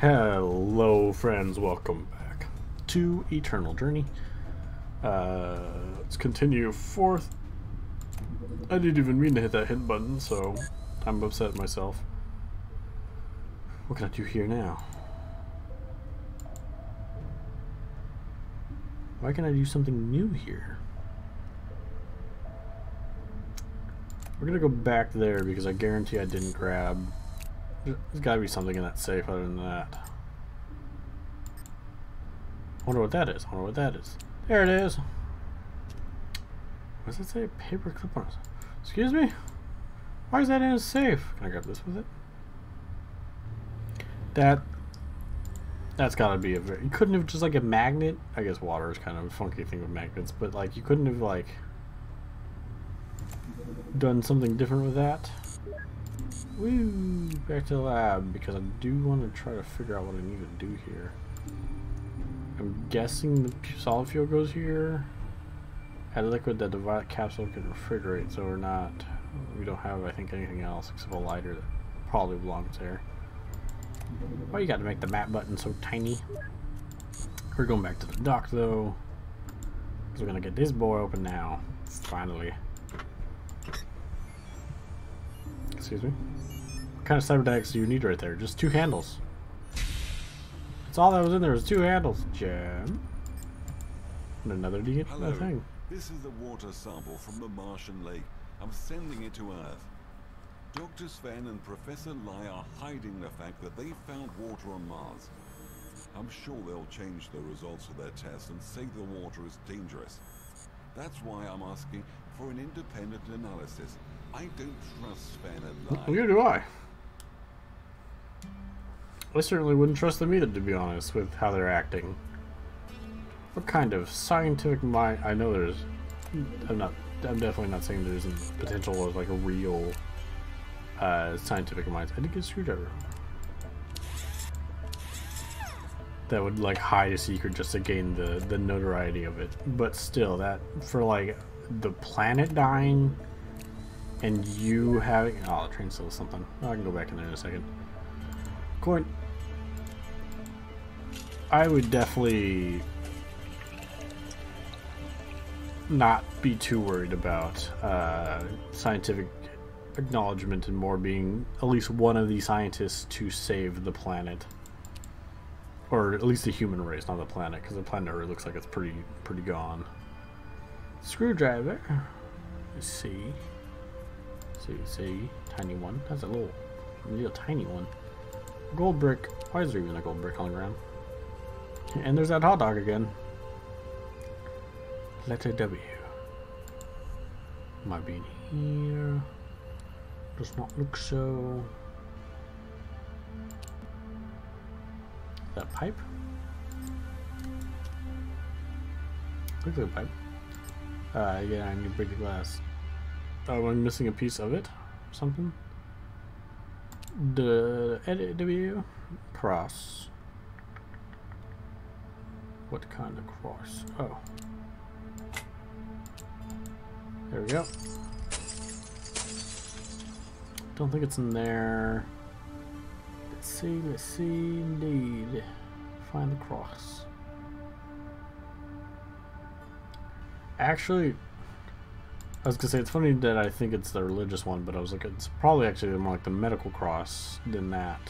Hello friends, welcome back to Eternal Journey. Let's continue forth. I didn't even mean to hit that hit button, so I'm upset at myself. What can I do here now? Why can't I do something new here? We're gonna go back there because I guarantee I didn't grab. There's gotta be something in that safe other than that. I wonder what that is. There it is. What does it say? Paper clip-ons. Excuse me? Why is that in a safe? Can I grab this with it? That's gotta be a very... You couldn't have just like a magnet? I guess water is kind of a funky thing with magnets, but like you couldn't have like done something different with that? Woo! Back to the lab, because I do want to try to figure out what I need to do here. I'm guessing the solid fuel goes here. Add liquid that the capsule can refrigerate, so we don't have, I think, anything else except a lighter that probably belongs there. Why you got to make the map button so tiny? We're going back to the dock though, because we're gonna get this boy open now. Finally. Excuse me. What kind of cybernetics do you need right there? Just 2 handles. That's all that was in there, was 2 handles. Gem. And another thing. This is the water sample from the Martian lake. I'm sending it to Earth. Dr. Sven and Professor Lai are hiding the fact that they found water on Mars. I'm sure they'll change the results of their tests and say the water is dangerous. That's why I'm asking for an independent analysis. I don't trust Sven and Lai. Neither do I. I certainly wouldn't trust them either, to be honest, with how they're acting. What kind of scientific mind? I know there's. I'm definitely not saying there's a potential of like a real scientific minds. I did get a screwdriver. That would like hide a secret just to gain the notoriety of it. But still, that for like the planet dying and you having. Oh, the train still has something. Oh, I can go back in there in a second. Coin. I would definitely not be too worried about scientific acknowledgement and more being at least one of the scientists to save the planet, or at least the human race, not the planet, because the planet already looks like it's pretty gone. Screwdriver. Let's see, tiny one. That's a little tiny one. Gold brick. Why is there even a gold brick on the ground? And there's that hot dog again. Letter W. Might be in here. Does not look so. That pipe? Look at the pipe. Yeah, I need to break the glass. Oh, I'm missing a piece of it. Something. The edit W. Cross. What kind of cross? Oh. There we go. Don't think it's in there. Let's see, indeed. Find the cross. Actually, I was gonna say, it's funny that I think it's the religious one, but I was like, it's probably actually more like the medical cross than that.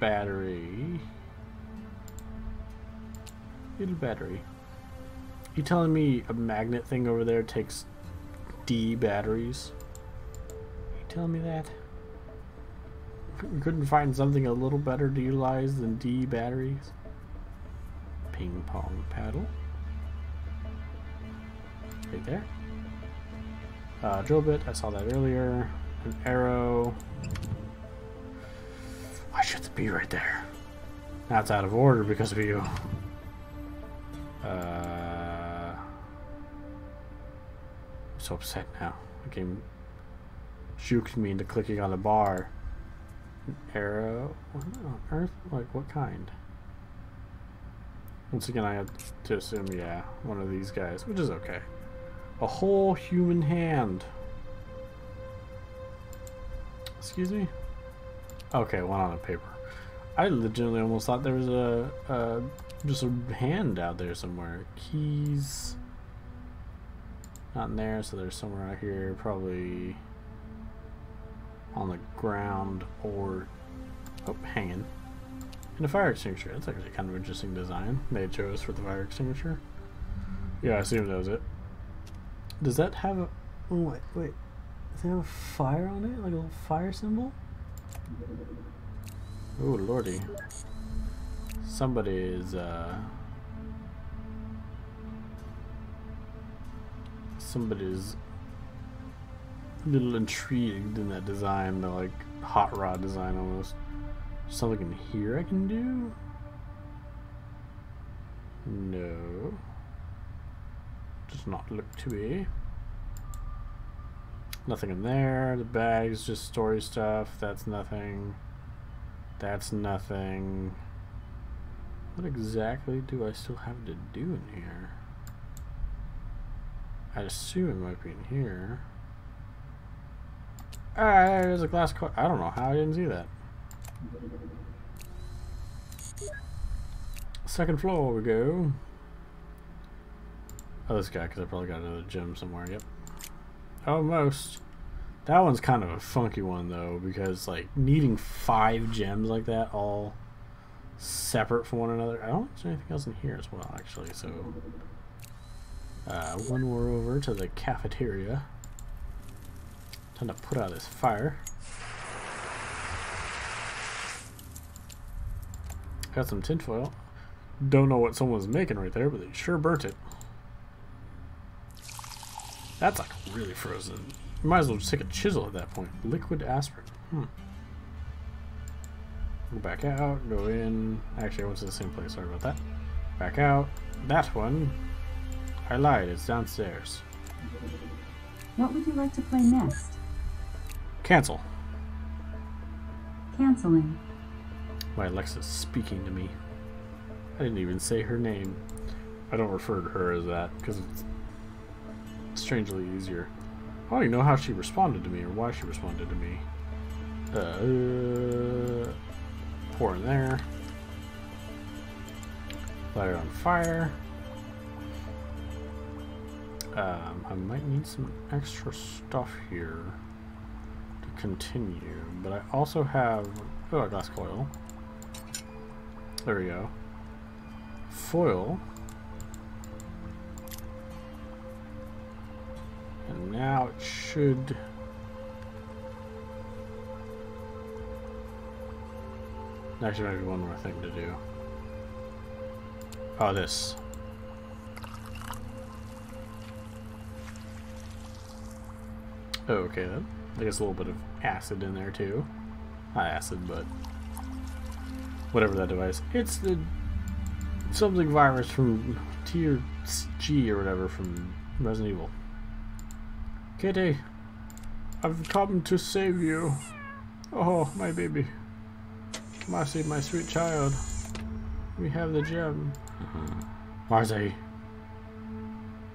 Battery. Little battery. You telling me a magnet thing over there takes D batteries? You telling me that? You couldn't find something a little better to utilize than D batteries? Ping pong paddle. Right there. Drill bit, I saw that earlier. An arrow. Why should it be right there? Now it's out of order because of you. I'm so upset now. The game juked me into clicking on the bar. An arrow? What on earth? Like, what kind? Once again, I have to assume, yeah, one of these guys, which is okay. A whole human hand. Excuse me? Okay, one on the paper. I legitimately almost thought there was just a hand out there somewhere. Keys. Not in there, so there's somewhere out here, probably on the ground or hanging. And a fire extinguisher. That's actually kind of interesting design they chose for the fire extinguisher. Yeah, I assume that was it. Does that have a... Oh, wait. Does it have a fire on it? Like a little fire symbol? Oh, lordy. Somebody is, somebody's a little intrigued in that design, the, like, hot rod design almost. Something in here I can do? No. Does not look to be. Nothing in there. The bag's just story stuff. That's nothing. That's nothing. What exactly do I still have to do in here? I'd assume it might be in here. Ah, there's a glass I don't know how I didn't see that. Second floor we go. Oh, this guy, because I probably got another gem somewhere. Yep. Almost. That one's kind of a funky one though, because like needing 5 gems like that, all separate from one another. I don't think there's anything else in here as well, actually. So, one more over to the cafeteria. Time to put out this fire. Got some tinfoil. Don't know what someone's making right there, but they sure burnt it. That's like really frozen. You might as well just take a chisel at that point. Liquid aspirin. Go back out, go in. Actually, I went to the same place. Sorry about that. Back out. That one. I lied. It's downstairs. What would you like to play next? Cancel. Canceling. My Alexa's speaking to me. I didn't even say her name. I don't refer to her as that because it's strangely easier. I don't even know how she responded to me or why she responded to me. Pour in there. Light it on fire. I might need some extra stuff here to continue, but I also have a glass coil. There we go. Foil. And now it should... Actually, maybe one more thing to do. Oh, this. Oh, okay then. I guess a little bit of acid in there too. Not acid, but whatever that device. It's the something virus from T or G or whatever from Resident Evil. Kitty, I've come to save you. Oh, my baby. Marcie, my sweet child. We have the gem. Marcie.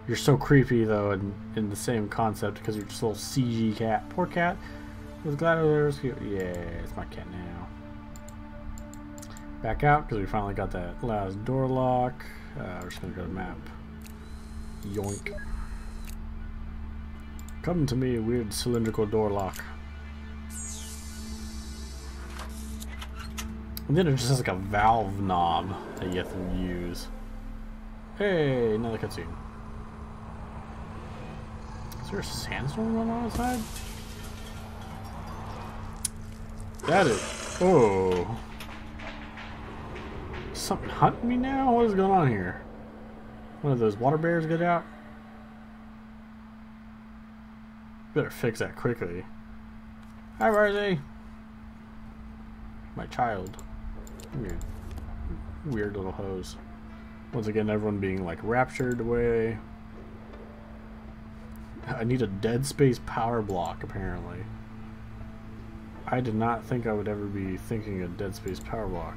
You're so creepy, though, in the same concept, because you're just a little CG cat. Poor cat. I was glad I was rescued. Yeah, it's my cat now. Back out, because we finally got that last door lock. We're just going to go to map. Yoink. Come to me, weird cylindrical door lock. And then it just has like a valve knob that you have to use. Hey, another cutscene. Is there a sandstorm going on outside? That is... Oh. Something hunting me now? What is going on here? One of those water bears get out? Better fix that quickly. Hi, Marcie. My child. Weird little hose. Once again, everyone being like raptured away. I need a dead space power block, apparently. I did not think I would ever be thinking a dead space power block.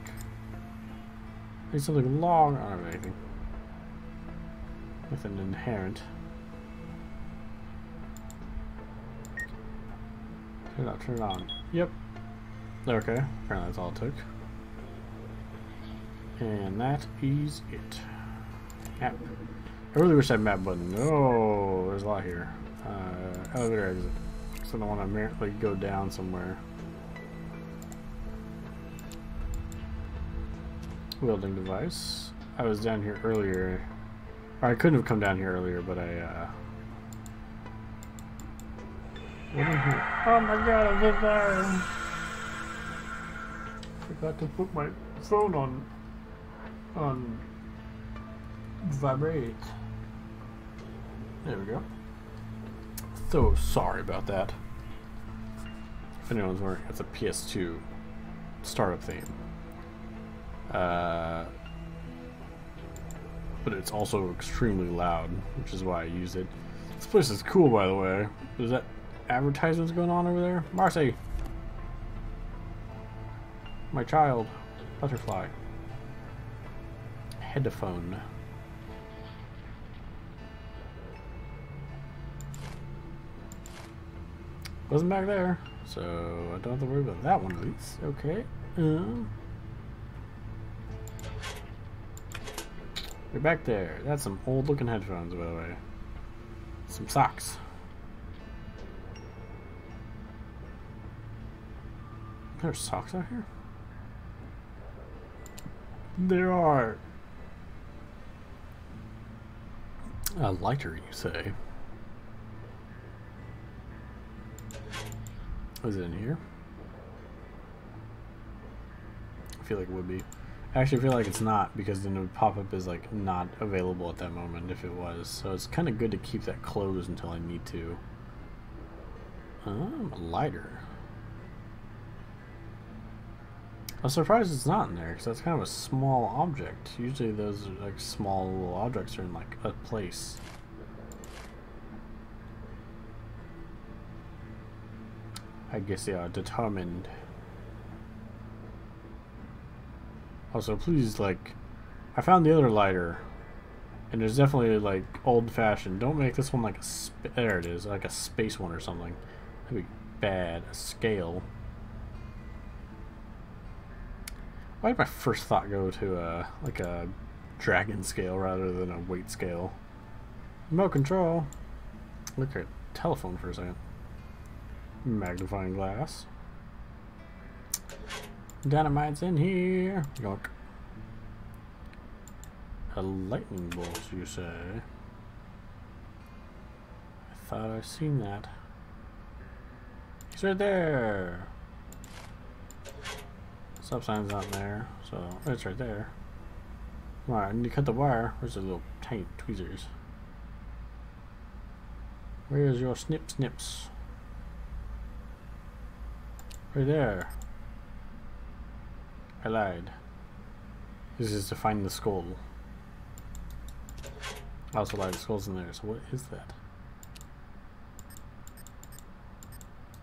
I need something long. I don't have anything. Nothing inherent. Turn it on. Yep. Okay, apparently that's all it took. And that is it. Map. I really wish I had map button. Oh, there's a lot here. Elevator exit. So I don't want to merely go down somewhere. Welding device. I was down here earlier. Or I couldn't have come down here earlier, but I, what in here? Oh my god, I did there! Forgot to put my phone on vibrate. There we go. So sorry about that. If anyone's wondering, it's a PS2 startup theme. But it's also extremely loud, which is why I use it. This place is cool, by the way. Is that advertisements going on over there? Marcie! My child. Butterfly. Headphone. Wasn't back there, so I don't have to worry about that one at least. Okay. You're back there. That's some old looking headphones, by the way. Some socks. There's socks out here? There are. A lighter, you say? Is it in here? I feel like it would be. I actually feel like it's not, because then it would pop up as like not available at that moment if it was. So it's kind of good to keep that closed until I need to. A lighter. I'm surprised it's not in there, because that's kind of a small object. Usually those are like small little objects are in like a place. I guess they are determined. Also, please, like, I found the other lighter, and there's definitely like old-fashioned. Don't make this one like a there it is, like a space one or something. That'd be bad. A scale. Why did my first thought go to like a dragon scale rather than a weight scale? Remote control. Look at telephone for a second. Magnifying glass. Dynamite's in here. York. A lightning bolt, you say? I thought I seen that. He's right there. Stop sign's not there, so it's right there. Alright, I need to cut the wire. Where's the little tiny tweezers? Where's your snips? Right there. I lied. This is to find the skull. I also lied, the skull's in there, so what is that?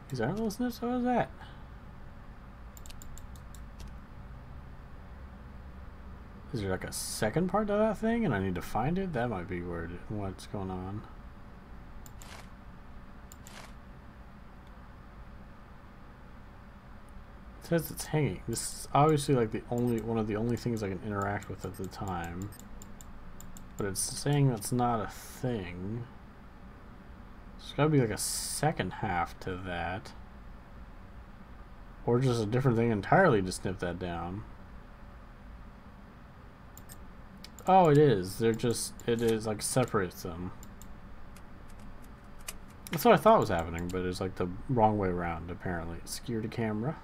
These aren't little snips? What is that? Is there like a second part to that thing and I need to find it? That might be where what's going on. It says it's hanging. This is obviously like the only one of the only things I can interact with at the time. But it's saying that's not a thing. There's gotta be like a second half to that. Or just a different thing entirely to snip that down. Oh, it is. They're just, it is like separates them. That's what I thought was happening, but it's like the wrong way around, apparently. Skew to camera.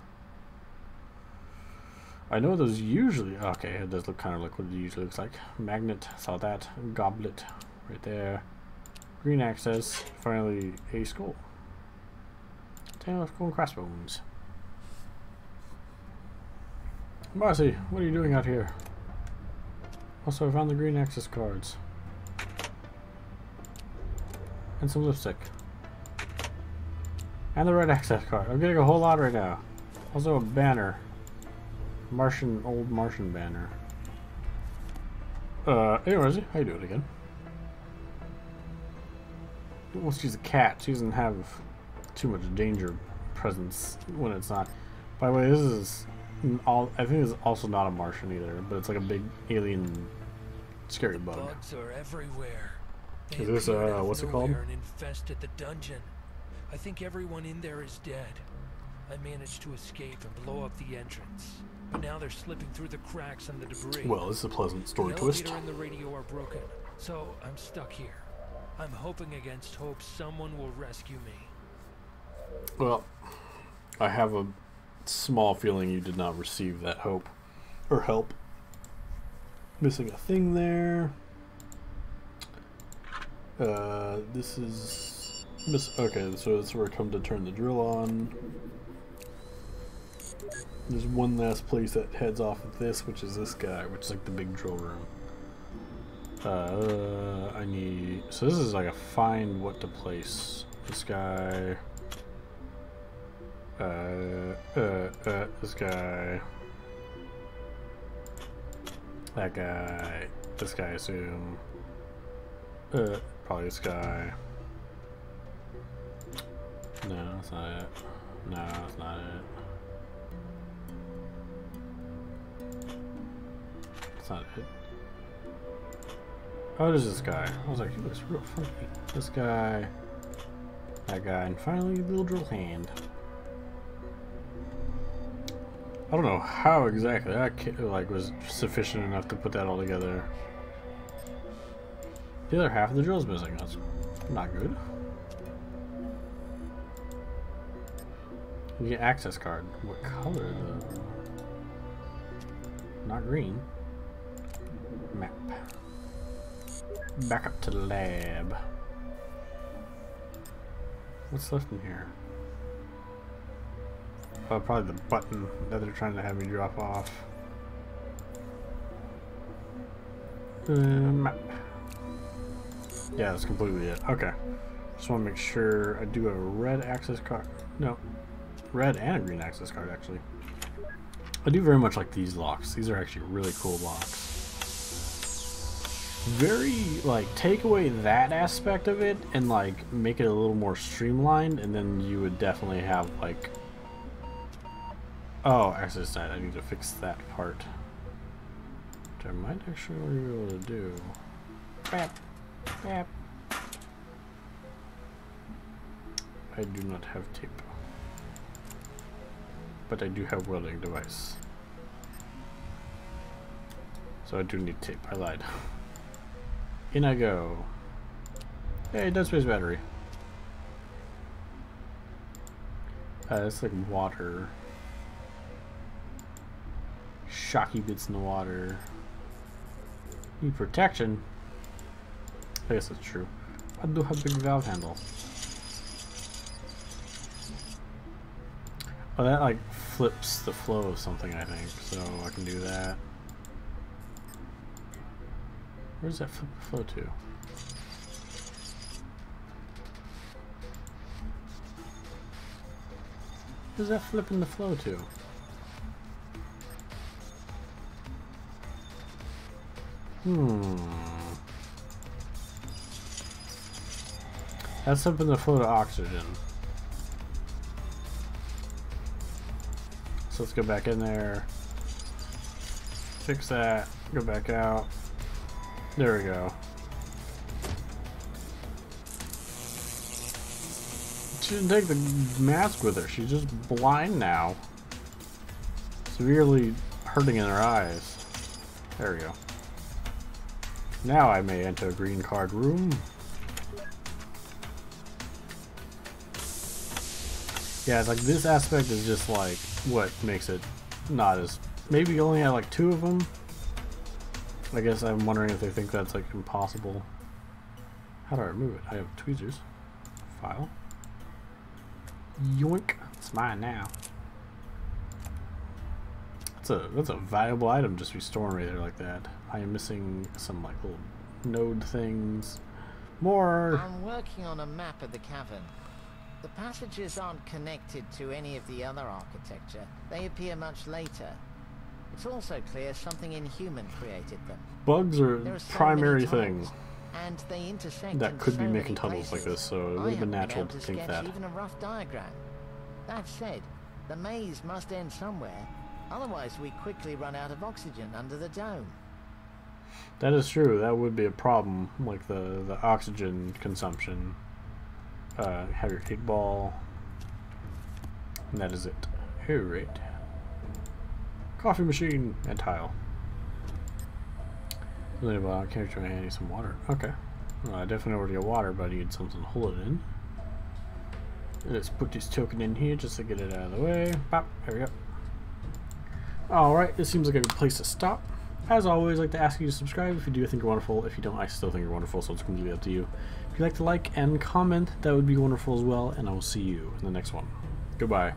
I know those usually, okay, it does look kind of like what it usually looks like. Magnet, saw that. Goblet, right there. Green access, finally a skull. Tail, skull and crossbones. Marcie, what are you doing out here? Also, I found the green access cards. And some lipstick. And the red access card. I'm getting a whole lot right now. Also a banner. Old Martian banner. Hey Rosie, how you doing again? Well, she's a cat. She doesn't have too much danger presence when it's not. By the way, this is all. I think it's also not a Martian either, but it's like a big alien, scary bug. Bugs are everywhere. They Is this appeared out of what's it called? nowhere and infested the dungeon. I think everyone in there is dead. I managed to escape and blow up the entrance, but now they're slipping through the cracks and the debris. Well, this is a pleasant story the twist. elevator and the radio are broken, so I'm stuck here. I'm hoping against hope someone will rescue me. Well, I have a small feeling you did not receive that hope or help. Missing a thing there. This is okay, so that's where I come to turn the drill on. There's one last place that heads off of this, which is this guy, which is like the big drill room. I need, so this is like a find what to place. This guy. This guy. That guy. This guy, I assume. Probably this guy. No, that's not it. No, that's not it. That's not it. Oh, there's this guy. I was like, he looks real funky. This guy. That guy. And finally, the little drill hand. I don't know how exactly that like was sufficient enough to put that all together. The other half of the drill's missing. That's not good. You get access card. What color though? Not green. Map. Back up to the lab. What's left in here? Oh, probably the button that they're trying to have me drop off. Map. Yeah, that's completely it. Okay. Just want to make sure I do have a red access card. No. Red and a green access card, actually. I do very much like these locks. These are actually really cool locks. Very, like, take away that aspect of it and, like, make it a little more streamlined, and then you would definitely have, like... Oh, access side. I need to fix that part. Which I might actually be able to do. Bap. Bap. I do not have tape. But I do have welding device. So I do need tape. I lied. In I go. Hey, dead space battery. It's like water. Shocky bits in the water. Need protection. I guess that's true. I do have big valve handle. Oh, that like flips the flow of something, I think. So I can do that. Where does that flip the flow to? Where's that flipping the flow to? That's flipping the flow to oxygen. So let's go back in there. Fix that. Go back out. There we go. She didn't take the mask with her. She's just blind now. Severely hurting in her eyes. There we go. Now I may enter a green card room. Yeah, it's like this aspect is just like what makes it not as... Maybe you only have like 2 of them. I guess I'm wondering if they think that's like impossible. How do I remove it? I have tweezers. File. Yoink. It's mine now. That's a valuable item just be storing right there like that. I am missing some like little node things. More. I'm working on a map of the cavern. The passages aren't connected to any of the other architecture. They appear much later. It's also clear something inhuman created them. Bugs are There are so primary many things tunnels, and they intersect that in could so be many making tunnels like places. this, so it I would have been haven't natural able to to think sketch that. even a rough diagram. That said, The maze must end somewhere. Otherwise, we quickly run out of oxygen under the dome. That is true. That would be a problem, like the oxygen consumption. Have your 8-ball. And that is it. Alright. Coffee machine and tile. Really well, I can't try and need some water. Okay. Well, I definitely know where to get water, but I need something to hold it in. Let's put this token in here just to get it out of the way. Pop. There we go. Alright, this seems like a good place to stop. As always, I'd like to ask you to subscribe if you do think you're wonderful. If you don't, I still think you're wonderful, so it's completely up to you. If you'd like to like and comment, that would be wonderful as well, and I will see you in the next one. Goodbye.